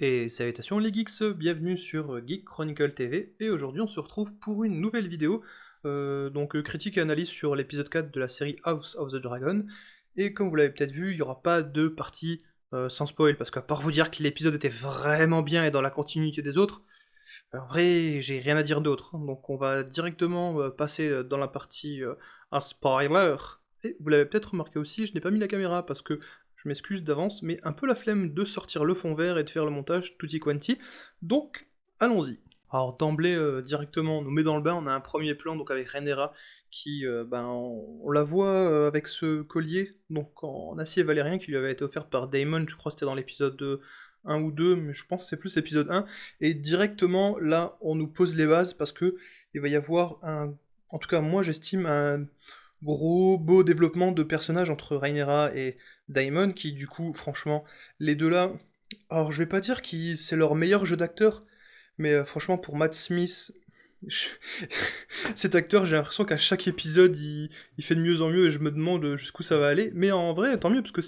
Et salutations les geeks, bienvenue sur Geek Chronicle TV, et aujourd'hui on se retrouve pour une nouvelle vidéo, critique et analyse sur l'épisode 4 de la série House of the Dragon, et comme vous l'avez peut-être vu, il n'y aura pas de partie sans spoil, parce qu'à part vous dire que l'épisode était vraiment bien et dans la continuité des autres, en vrai j'ai rien à dire d'autre, donc on va directement passer dans la partie un spoiler, et vous l'avez peut-être remarqué aussi, je n'ai pas mis la caméra parce que je m'excuse d'avance, mais un peu la flemme de sortir le fond vert et de faire le montage tutti quanti, donc allons-y. Alors d'emblée, directement, on nous met dans le bain, on a un premier plan donc avec Rhaenyra qui, on la voit avec ce collier, donc en acier valérien qui lui avait été offert par Daemon, je crois que c'était dans l'épisode 1 ou 2, mais je pense que c'est plus l'épisode 1, et directement là on nous pose les bases parce que il va y avoir en tout cas moi j'estime un gros beau développement de personnages entre Rhaenyra et Daemon, qui du coup, franchement, les deux là, alors je vais pas dire que c'est leur meilleur jeu d'acteur, mais franchement pour Matt Smith, je- cet acteur j'ai l'impression qu'à chaque épisode il fait de mieux en mieux et je me demande jusqu'où ça va aller, mais en vrai tant mieux parce que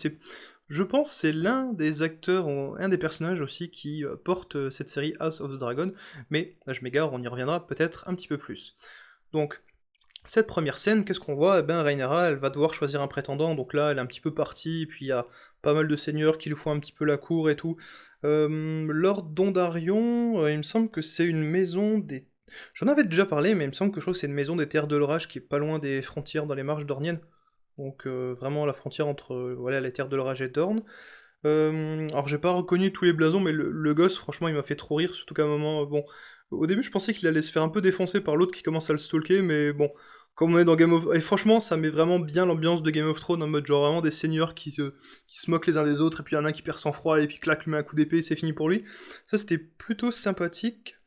je pense c'est l'un des acteurs, un des personnages aussi qui porte cette série House of the Dragon, mais là je m'égare, on y reviendra peut-être un petit peu plus. Donc cette première scène, qu'est-ce qu'on voit? Eh ben, Rhaenyra, elle va devoir choisir un prétendant, donc là, elle est un petit peu partie, et puis il y a pas mal de seigneurs qui lui font un petit peu la cour et tout. Lord Dondarion, il me semble que c'est une maison des... J'en avais déjà parlé, mais il me semble que je crois que c'est une maison des Terres de l'Orage qui est pas loin des frontières dans les marches dorniennes. Donc vraiment la frontière entre voilà, les Terres de l'Orage et Dorne. Alors j'ai pas reconnu tous les blasons, mais le gosse, franchement, il m'a fait trop rire, surtout qu'à un moment, bon... Au début, je pensais qu'il allait se faire un peu défoncer par l'autre qui commence à le stalker, mais bon, comme on est dans Game of... Et franchement, ça met vraiment bien l'ambiance de Game of Thrones, en mode genre vraiment des seigneurs qui se moquent les uns des autres, et puis il y en a un qui perd sang froid, et puis clac, lui met un coup d'épée, et c'est fini pour lui. Ça, c'était plutôt sympathique.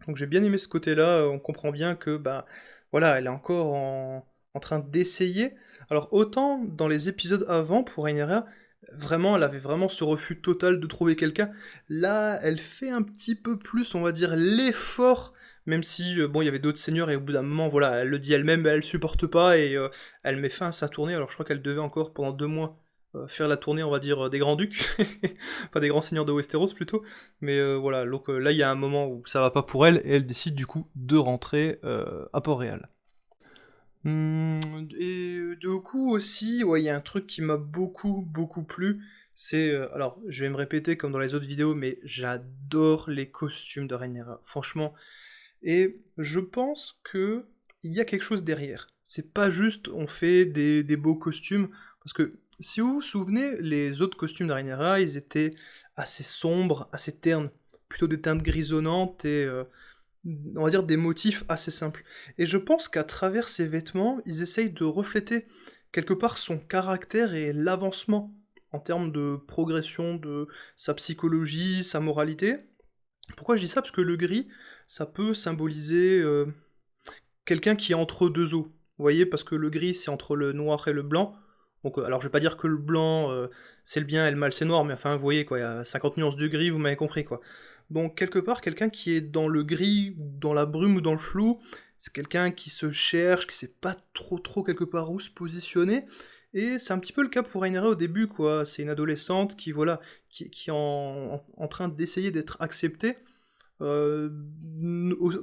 Donc j'ai bien aimé ce côté-là, on comprend bien que, bah, voilà, elle est encore en train d'essayer. Alors autant dans les épisodes avant, pour Rhaenyra, vraiment, elle avait vraiment ce refus total de trouver quelqu'un. Là, elle fait un petit peu plus, on va dire, l'effort, même si, bon, il y avait d'autres seigneurs, et au bout d'un moment, voilà, elle le dit elle-même, elle supporte pas, et elle met fin à sa tournée. Alors je crois qu'elle devait encore, pendant 2 mois, faire la tournée, on va dire, des Grands-Ducs, enfin des grands seigneurs de Westeros plutôt, mais voilà, donc là il y a un moment où ça va pas pour elle, et elle décide du coup de rentrer à Port-Réal. Et du coup aussi, ouais, il y a un truc qui m'a beaucoup plu, c'est, alors je vais me répéter comme dans les autres vidéos, mais j'adore les costumes de Rhaenyra, franchement, et je pense que il y a quelque chose derrière. C'est pas juste on fait des beaux costumes, parce que si vous vous souvenez, les autres costumes d'Arinera, ils étaient assez sombres, assez ternes, plutôt des teintes grisonnantes et on va dire des motifs assez simples. Et je pense qu'à travers ces vêtements, ils essayent de refléter quelque part son caractère et l'avancement en termes de progression de sa psychologie, sa moralité. Pourquoi je dis ça? Parce que le gris, ça peut symboliser quelqu'un qui est entre deux eaux. Vous voyez, parce que le gris, c'est entre le noir et le blanc. Donc, alors je vais pas dire que le blanc, c'est le bien et le mal, c'est noir, mais enfin, vous voyez, quoi, il y a 50 nuances de gris, vous m'avez compris, quoi. Donc, quelque part, quelqu'un qui est dans le gris, ou dans la brume, ou dans le flou, c'est quelqu'un qui se cherche, qui sait pas trop, quelque part, où se positionner. Et c'est un petit peu le cas pour Rhaenyra au début, quoi. C'est une adolescente qui, voilà, qui est en train d'essayer d'être acceptée, euh,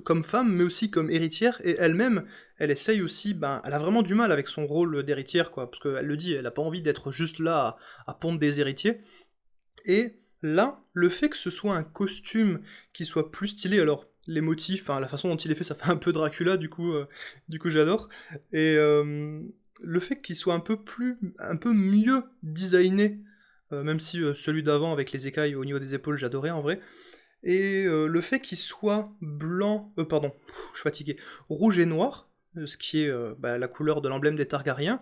comme femme, mais aussi comme héritière, et elle-même, elle essaye aussi, ben, elle a vraiment du mal avec son rôle d'héritière, quoi, parce qu'elle le dit, elle a pas envie d'être juste là à pondre des héritiers, et là, le fait que ce soit un costume qui soit plus stylé, alors, les motifs, enfin, la façon dont il est fait, ça fait un peu Dracula, du coup j'adore, et le fait qu'il soit un peu mieux designé, même si celui d'avant avec les écailles au niveau des épaules, j'adorais en vrai, et le fait qu'il soit blanc, pardon, je suis fatigué, rouge et noir, ce qui est bah, la couleur de l'emblème des Targaryens,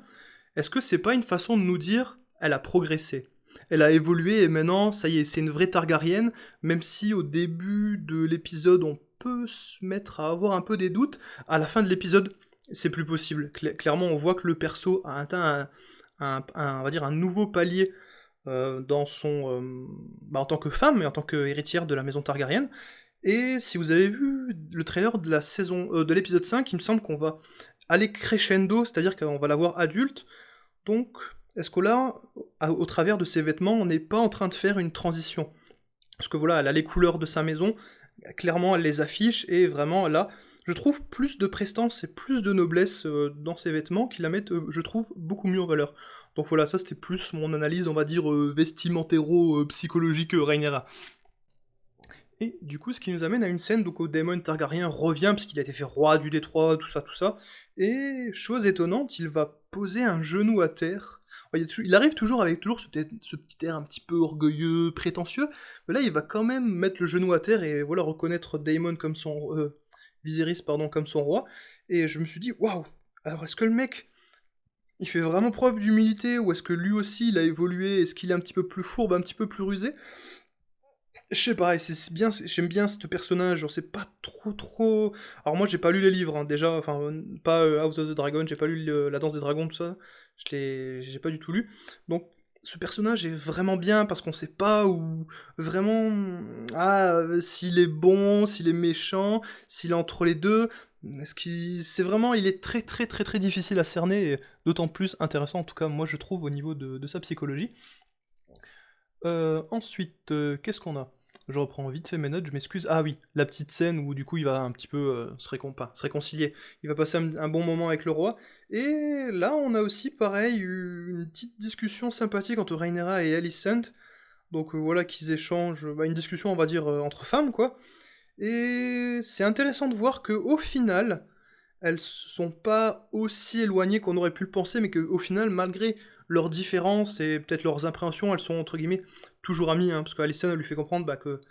est-ce que c'est pas une façon de nous dire, elle a progressé, elle a évolué et maintenant, ça y est, c'est une vraie Targaryenne, même si au début de l'épisode, on peut se mettre à avoir un peu des doutes, à la fin de l'épisode, c'est plus possible. Clairement, on voit que le perso a atteint on va dire un nouveau palier dans en tant que femme et en tant qu'héritière de la maison Targaryen. Et si vous avez vu le trailer de la de l'épisode 5, il me semble qu'on va aller crescendo, c'est-à-dire qu'on va la voir adulte. Donc, est-ce que là, au travers de ses vêtements, on n'est pas en train de faire une transition? parce que voilà, elle a les couleurs de sa maison, clairement elle les affiche, et vraiment là, je trouve plus de prestance et plus de noblesse dans ses vêtements qui la mettent, je trouve, beaucoup mieux en valeur. Donc voilà, ça c'était plus mon analyse, on va dire, vestimentéro-psychologique Rhaenyra. Et du coup, ce qui nous amène à une scène donc, où Daemon Targaryen revient, puisqu'il a été fait roi du détroit, tout ça, tout ça. Et, chose étonnante, il va poser un genou à terre. Il arrive toujours avec toujours ce petit air un petit peu orgueilleux, prétentieux, mais là il va quand même mettre le genou à terre et voilà reconnaître Daemon comme son... Viserys, pardon, comme son roi. Et je me suis dit, waouh, alors est-ce que le mec, il fait vraiment preuve d'humilité, ou est-ce que lui aussi il a évolué, est-ce qu'il est un petit peu plus fourbe, un petit peu plus rusé? Je sais pas, et c'est bien, j'aime bien ce personnage, genre c'est pas trop... Alors moi j'ai pas lu les livres, hein, déjà, enfin pas House of the Dragon, j'ai pas lu La Danse des Dragons, tout ça, j'ai pas du tout lu, donc ce personnage est vraiment bien parce qu'on sait pas où, vraiment, s'il est bon, s'il est méchant, s'il est entre les deux, est-ce qu'il... c'est vraiment, il est très difficile à cerner, et d'autant plus intéressant en tout cas moi je trouve au niveau de sa psychologie. Ensuite, qu'est-ce qu'on a? Je reprends vite fait mes notes, je m'excuse. Ah oui, la petite scène où du coup il va un petit peu se réconcilier. Il va passer un bon moment avec le roi. Et là, on a aussi, pareil, une petite discussion sympathique entre Rhaenyra et Alicent. Donc voilà, qu'ils échangent, une discussion, on va dire, entre femmes, quoi. Et c'est intéressant de voir que au final, elles sont pas aussi éloignées qu'on aurait pu le penser, mais qu'au final, malgré leurs différences et peut-être leurs appréhensions, elles sont entre guillemets toujours amies, hein, parce qu'Alicent elle lui fait comprendre que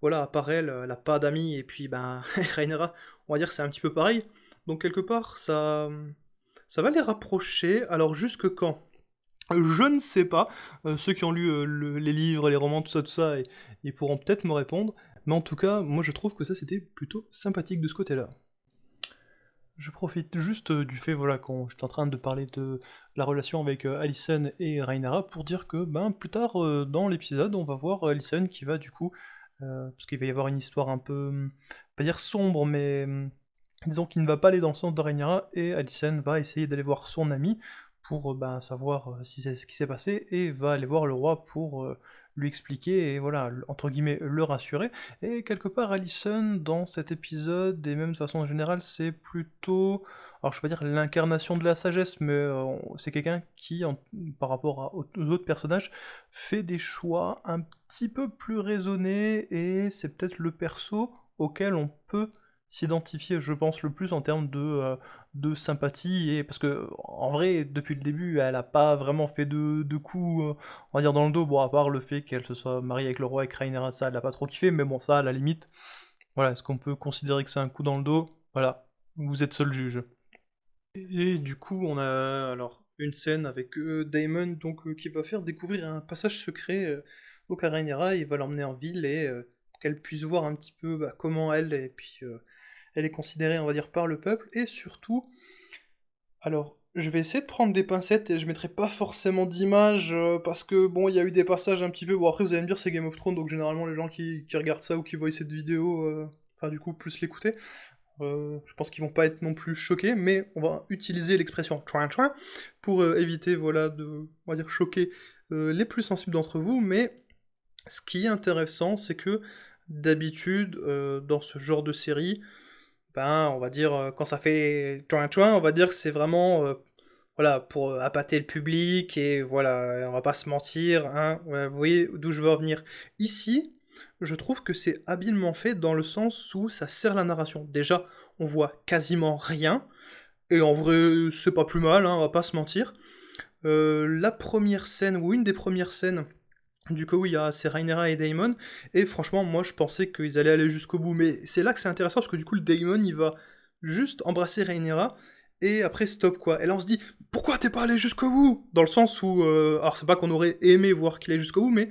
voilà, à part elle, elle a pas d'amis, et puis Rhaenyra, on va dire que c'est un petit peu pareil. Donc quelque part, ça va les rapprocher. Alors jusque quand? Je ne sais pas. Ceux qui ont lu les livres, les romans, tout ça, ils pourront peut-être me répondre. Mais en tout cas, moi je trouve que ça c'était plutôt sympathique de ce côté-là. Je profite juste du fait voilà, quand j'étais en train de parler de la relation avec Alicent et Rhaenyra pour dire que plus tard dans l'épisode, on va voir Alicent qui va du coup, parce qu'il va y avoir une histoire un peu, pas dire sombre, mais disons qu'il ne va pas aller dans le sens de Rhaenyra, et Alicent va essayer d'aller voir son ami pour savoir si c'est ce qui s'est passé, et va aller voir le roi pour lui expliquer et voilà, entre guillemets, le rassurer. Et quelque part, Alicent, dans cet épisode, et même de façon générale, c'est plutôt, alors je vais pas dire l'incarnation de la sagesse, mais c'est quelqu'un qui, par rapport aux autres personnages, fait des choix un petit peu plus raisonnés, et c'est peut-être le perso auquel on peut s'identifier, je pense, le plus en termes de sympathie, et parce que en vrai, depuis le début, elle a pas vraiment fait de coups, on va dire, dans le dos, bon, à part le fait qu'elle se soit mariée avec le roi et que Rhaenyra, ça, elle a pas trop kiffé, mais bon, ça, à la limite, voilà, est-ce qu'on peut considérer que c'est un coup dans le dos? Voilà, vous êtes seul juge. Et du coup, on a alors une scène avec Daemon donc, qui va faire découvrir un passage secret donc à Rhaenyra, il va l'emmener en ville et qu'elle puisse voir un petit peu comment elle, et puis elle est considérée, on va dire, par le peuple, et surtout, alors, je vais essayer de prendre des pincettes et je mettrai pas forcément d'image parce que bon, il y a eu des passages un petit peu. Bon, après, vous allez me dire, c'est Game of Thrones, donc généralement, les gens qui regardent ça ou qui voient cette vidéo, enfin, du coup, plus l'écouter, je pense qu'ils vont pas être non plus choqués, mais on va utiliser l'expression chouin chouin pour éviter, voilà, on va dire, choquer les plus sensibles d'entre vous, mais ce qui est intéressant, c'est que d'habitude, dans ce genre de série, on va dire, quand ça fait chouin chouin, on va dire que c'est vraiment, voilà, pour appâter le public, et voilà, on va pas se mentir, hein, ouais, vous voyez d'où je veux en venir. Ici, je trouve que c'est habilement fait dans le sens où ça sert la narration. Déjà, on voit quasiment rien, et en vrai, c'est pas plus mal, hein, on va pas se mentir. La première scène, ou une des premières scènes, du coup, oui, c'est Rhaenyra et Daemon, et franchement, moi, je pensais qu'ils allaient aller jusqu'au bout, mais c'est là que c'est intéressant, parce que du coup, le Daemon, il va juste embrasser Rhaenyra, et après, stop, quoi. Et là, on se dit, pourquoi t'es pas allé jusqu'au bout? Dans le sens où, alors c'est pas qu'on aurait aimé voir qu'il aille jusqu'au bout, mais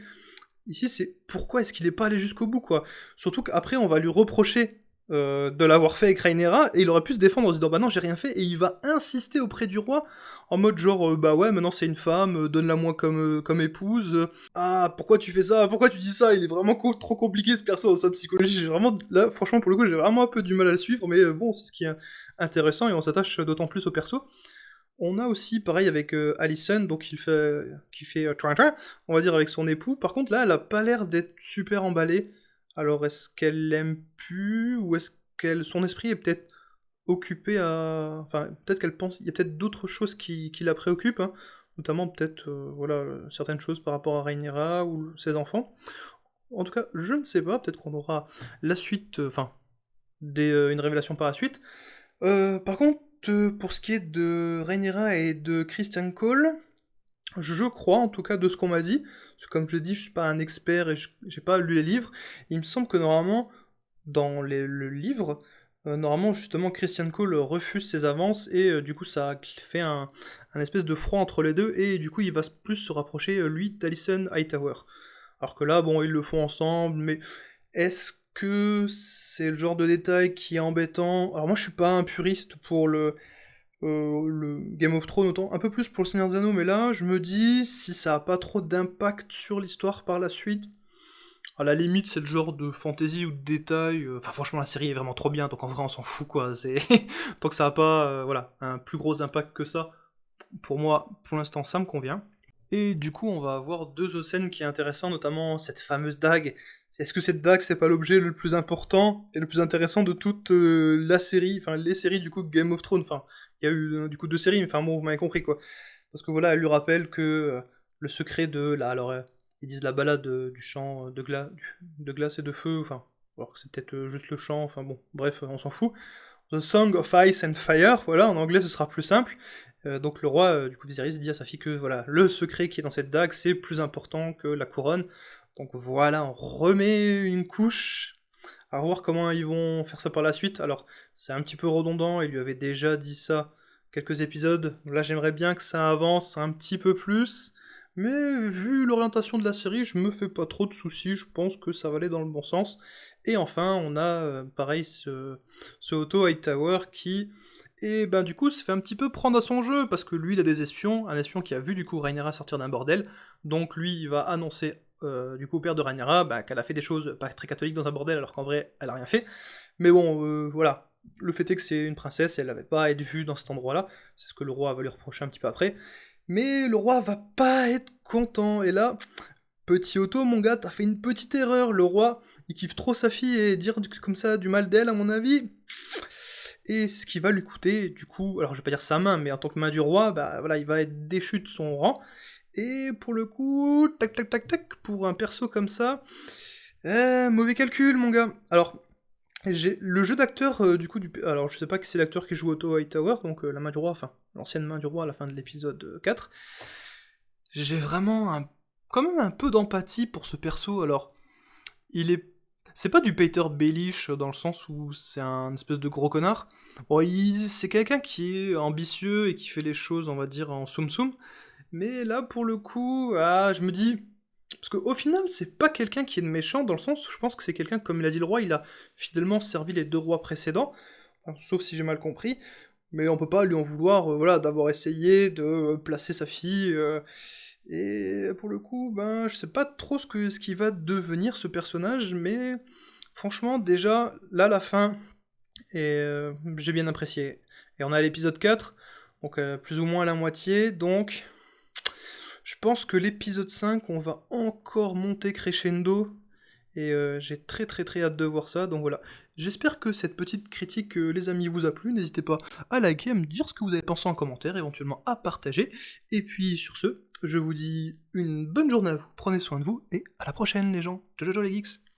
ici, c'est pourquoi est-ce qu'il est pas allé jusqu'au bout, quoi. Surtout qu'après, on va lui reprocher de l'avoir fait avec Rhaenyra, et il aurait pu se défendre en se disant, bah non, j'ai rien fait, et il va insister auprès du roi, en mode genre, bah ouais, maintenant c'est une femme, donne-la-moi comme épouse, ah, pourquoi tu fais ça, pourquoi tu dis ça, il est vraiment trop compliqué ce perso, sa psychologie, j'ai vraiment, là, franchement, pour le coup, j'ai vraiment un peu du mal à le suivre, mais bon, c'est ce qui est intéressant, et on s'attache d'autant plus au perso. On a aussi, pareil, avec Alicent, donc qui fait Trin-Trin, on va dire, avec son époux. Par contre, là, elle a pas l'air d'être super emballée. Alors, est-ce qu'elle l'aime plus, ou est-ce qu'elle son esprit est peut-être occupé à... Enfin, peut-être qu'elle pense... Il y a peut-être d'autres choses qui la préoccupent, hein. Notamment, peut-être, voilà, certaines choses par rapport à Rhaenyra ou ses enfants. En tout cas, je ne sais pas, peut-être qu'on aura la suite, enfin, une révélation par la suite. Par contre, pour ce qui est de Rhaenyra et de Christian Cole, je crois, en tout cas de ce qu'on m'a dit, parce que comme je l'ai dit, je suis pas un expert et j'ai pas lu les livres, il me semble que normalement, dans le livre, normalement justement Christian Cole refuse ses avances et du coup ça fait un espèce de froid entre les deux et du coup il va plus se rapprocher lui d'Alicent Hightower. Alors que là, bon, ils le font ensemble, mais est-ce que c'est le genre de détail qui est embêtant? Alors moi je suis pas un puriste pour le Game of Thrones, autant un peu plus pour le Seigneur des Anneaux, mais là je me dis si ça a pas trop d'impact sur l'histoire par la suite, à la limite c'est le genre de fantasy ou de détail, enfin franchement la série est vraiment trop bien, donc en vrai on s'en fout quoi, c'est tant que ça a pas voilà, un plus gros impact que ça, pour moi pour l'instant ça me convient. Et du coup, on va avoir deux autres scènes qui est intéressant, notamment cette fameuse dague. Est-ce que cette dague, c'est pas l'objet le plus important et le plus intéressant de toute la série, enfin les séries du coup Game of Thrones, enfin il y a eu du coup deux séries, mais enfin bon, vous m'avez compris quoi. Parce que voilà, elle lui rappelle que le secret de la, alors ils disent la balade du chant de glace et de feu, enfin, alors que c'est peut-être juste le chant, enfin bon, bref, on s'en fout. The Song of Ice and Fire, voilà, en anglais ce sera plus simple. Donc le roi, du coup Viserys, dit à sa fille que voilà, le secret qui est dans cette dague, c'est plus important que la couronne. Donc voilà, on remet une couche, à voir comment ils vont faire ça par la suite. Alors, c'est un petit peu redondant, il lui avait déjà dit ça quelques épisodes. Là, j'aimerais bien que ça avance un petit peu plus. Mais vu l'orientation de la série, je me fais pas trop de soucis, je pense que ça va aller dans le bon sens. Et enfin, on a pareil ce Otto Hightower qui, et ben du coup, se fait un petit peu prendre à son jeu, parce que lui, il a des espions, un espion qui a vu du coup Rhaenyra sortir d'un bordel, donc lui, il va annoncer du coup au père de Rhaenyra qu'elle a fait des choses pas très catholiques dans un bordel, alors qu'en vrai, elle a rien fait. Mais bon, voilà, le fait est que c'est une princesse, et elle n'avait pas à être vue dans cet endroit-là, c'est ce que le roi va lui reprocher un petit peu après. Mais le roi va pas être content, et là, petit Otto, mon gars, t'as fait une petite erreur, le roi, il kiffe trop sa fille, et dire comme ça du mal d'elle, à mon avis, et c'est ce qui va lui coûter, du coup, alors je vais pas dire sa main, mais en tant que main du roi, bah voilà, il va être déchu de son rang, et pour le coup, tac tac tac tac, pour un perso comme ça, mauvais calcul, mon gars. Alors, j'ai le jeu d'acteur, du coup, alors je sais pas qui c'est l'acteur qui joue Otto Hightower, donc la main du roi, enfin, l'ancienne main du roi à la fin de l'épisode 4, j'ai vraiment quand même un peu d'empathie pour ce perso, alors, il est... C'est pas du Peter Baelish dans le sens où c'est un espèce de gros connard. Bon, c'est quelqu'un qui est ambitieux et qui fait les choses, on va dire, en soum-soum. Mais là, pour le coup, je me dis... Parce qu'au final, c'est pas quelqu'un qui est méchant, dans le sens où je pense que c'est quelqu'un, comme l'a dit le roi, il a fidèlement servi les deux rois précédents, enfin, sauf si j'ai mal compris, mais on peut pas lui en vouloir, voilà, d'avoir essayé de placer sa fille, et pour le coup, ben, je sais pas trop ce qui va devenir ce personnage, mais franchement, déjà, là, la fin, j'ai bien apprécié. Et on a l'épisode 4, donc plus ou moins à la moitié, donc je pense que l'épisode 5, on va encore monter crescendo, et j'ai très très très hâte de voir ça, donc voilà. J'espère que cette petite critique, les amis, vous a plu, n'hésitez pas à liker, à me dire ce que vous avez pensé en commentaire, éventuellement à partager, et puis sur ce, je vous dis une bonne journée à vous, prenez soin de vous, et à la prochaine les gens, ciao ciao ciao les geeks.